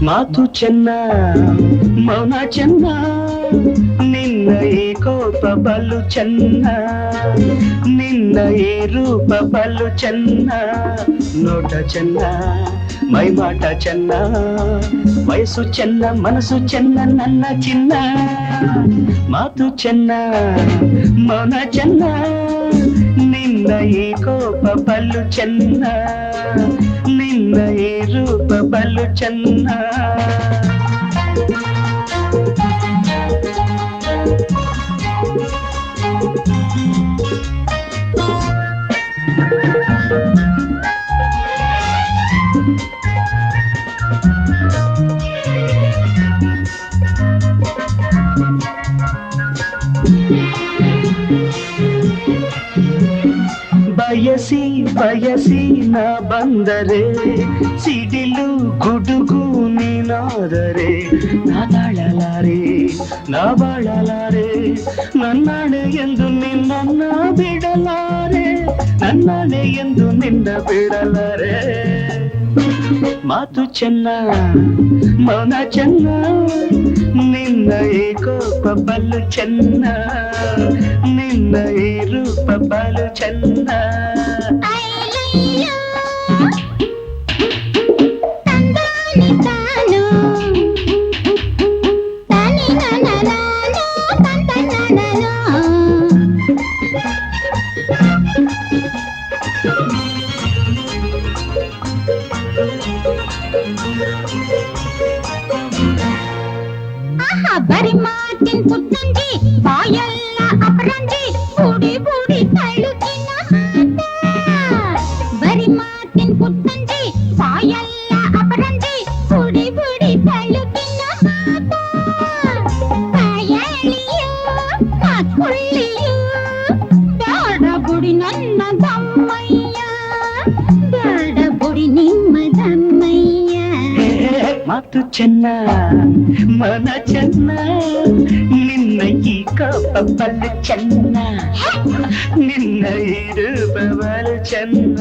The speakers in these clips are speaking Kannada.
ಮಾತು ಚೆನ್ನ ಮೌನ ಚೆನ್ನ ನಿನ್ನ ಈ ಕೋಪ ಬಲು ಚೆನ್ನ ನಿನ್ನ ಈ ರೂಪ ಬಲು ಚೆನ್ನ ನೋಟ ಚೆನ್ನ ಮೈಮಾಟ ಚೆನ್ನ ವಯಸ್ಸು ಚೆನ್ನ ಮನಸ್ಸು ಚೆನ್ನ ನನ್ನ ಚಿನ್ನ ಮಾತು ಚೆನ್ನ ಮೌನ ಚೆನ್ನ ನಿನ್ನ ಈ ಕೋಪ ಬಲು ಚೆನ್ನ ನಿನ್ನ ಈ ರೂಪ ಬಲು ಚೆನ್ನ ಬಯಸಿ ಬಯಸಿ ನಾ ಬಂದರೆ ಸಿಡಿಲು ಗುಡುಗು ನೀನಾದರೆ ನಾ ತಾಳಲಾರೆ ನಾ ಬಾಳಲಾರೆ ನನ್ನಾಣೆ ಎಂದು ನಿನ್ನ ಬಿಡಲಾರೆ ನನ್ನಾಣೆ ಎಂದು ನಿನ್ನ ಬಿಡಲಾರೆ ಮಾತು ಚೆನ್ನ ಮೌನ ಚೆನ್ನ ನಿನ್ನ ಈ ಕೋಪ ಬಲು ಚೆನ್ನ ನಿನ್ನ ಈ ರೂಪ ಬಲು ಚೆನ್ನ ಬರಿ ಮಾತಿನ ಪುಟ್ಟಂಗಿ ಬಾಯೆಲ್ಲ ಅಪರಂಜಿ ಬುಡಿ ಬುಡಿ ತಳುಕಿನ ಬರಿ ಮಾತಿನ ಪುಟ್ಟಂಗಿ ಬಾಯೆಲ್ಲ ಅಪರಂಜಿ ಬುಡಿ ಬುಡಿ ತಳುಕಿನ ಬಾಯಳಿಯೋ ಮಾತ್ಕೊಳ್ಳಿಯೋ ಬೇಡ ಬುಡಿ ನನ್ನ ದಮ್ಮಯ್ಯ ಬೇಡ ಬುಡಿ ನಿಮ್ಮ ದಮ್ಮಯ್ಯ ಮಾತು ಚೆನ್ನ ಮನ ಚೆನ್ನ ನಿನ್ನ ಈ ಕೋಪ ಬಲು ಚೆನ್ನ ನಿನ್ನ ಈ ರೂಪ ಬಲು ಚೆನ್ನ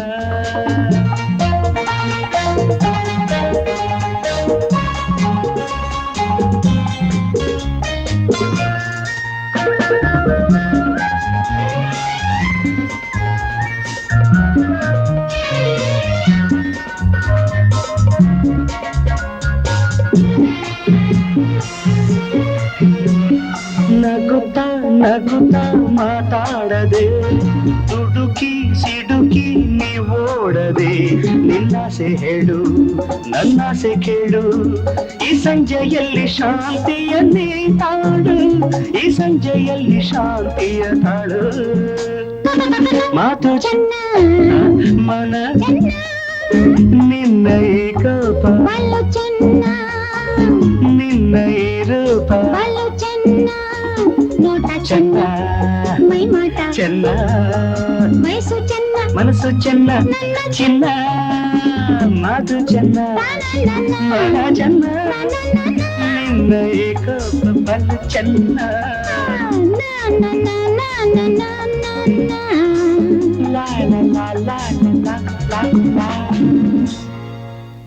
ನಗುತ್ತಾ ನಗುತ್ತಾ ಮಾತಾಡದೆ ದುಡುಕಿ ಸಿಡುಕಿ ನೀವೋಡದೆ ನಿನ್ನಾಸೆ ಹೇಳು ನನ್ನಾಸೆ ಕೇಳು ಈ ಸಂಜೆಯಲ್ಲಿ ಶಾಂತಿಯ ನೀ ತಾಳು ಈ ಸಂಜೆಯಲ್ಲಿ ಶಾಂತಿಯ ತಾಳು ಮಾತು ಚೆನ್ನ ಮನ ನಿನ್ನ ಈ ಕೋಪ ಬಲು ಚೆನ್ನ ನಿನ್ನ ಈ ರೂಪ ಬಲು ಚೆನ್ನ ನೋಟ ಚೆನ್ನ ಮೈಮಾಟ ಚೆನ್ನ ವಯಸ್ಸು ಚೆನ್ನ ಮನಸ್ಸು ಚೆನ್ನ ಚಿನ್ನ ಮಾತು ಚೆನ್ನ ಮನ ಚೆನ್ನ ನಿನ್ನ ಈ ಕೋಪ ಬಲು ಚೆನ್ನ ಲಾ ಲಾ ಲಾ ಲಾ ಲಾ ಲಾ ಲಾ